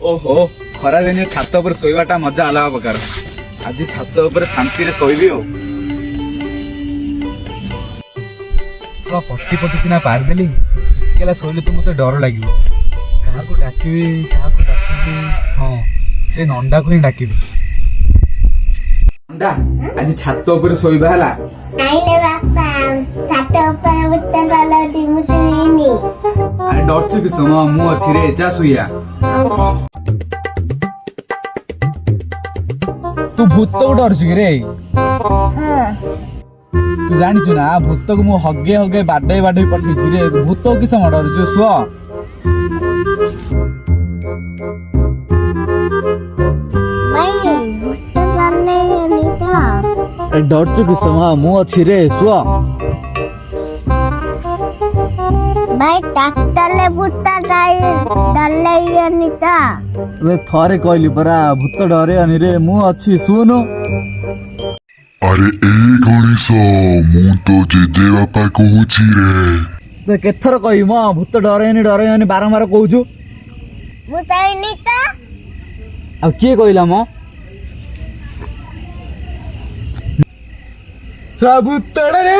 ओहो खरा दिन छात उपर शोइबाटा मजा अलग प्रकार। आज छात उपर शांति रे शोइबी हो। पटी पटी सिना पारदेली केला शोइले तो मते डर लागिवो। काहाको डाकिबी काहाको डाकिबी हां से नंदा को ही डाकिबी। नंदा आज छात उपर शोइबा हला। नाइले बापा छात उपर भूत गला दिमुतुनी। अरे डरछु कि सम मु अछि रे जा सुइया। तू भूत को डरछु कि रे? हां तू जानिछु ना भूत को मु हगे हगे बाडे बाडे पठिछि रे। भूत कि सम डरछु सुआ। भाई भूत गले निता। अरे डरछु कि सम मु अछि रे सुआ। भाई टाक्टरले भूत डले निता। वे थरे कहली परा भूत डरे अनि रे मु अछि सुनो। अरे ए गणेश मु तो जेजे बापा कहूची रे। तो केथर कहि म भूत डरे अनि बारंबार कहूछु। भूत निता आ के कहला म? भूत डरे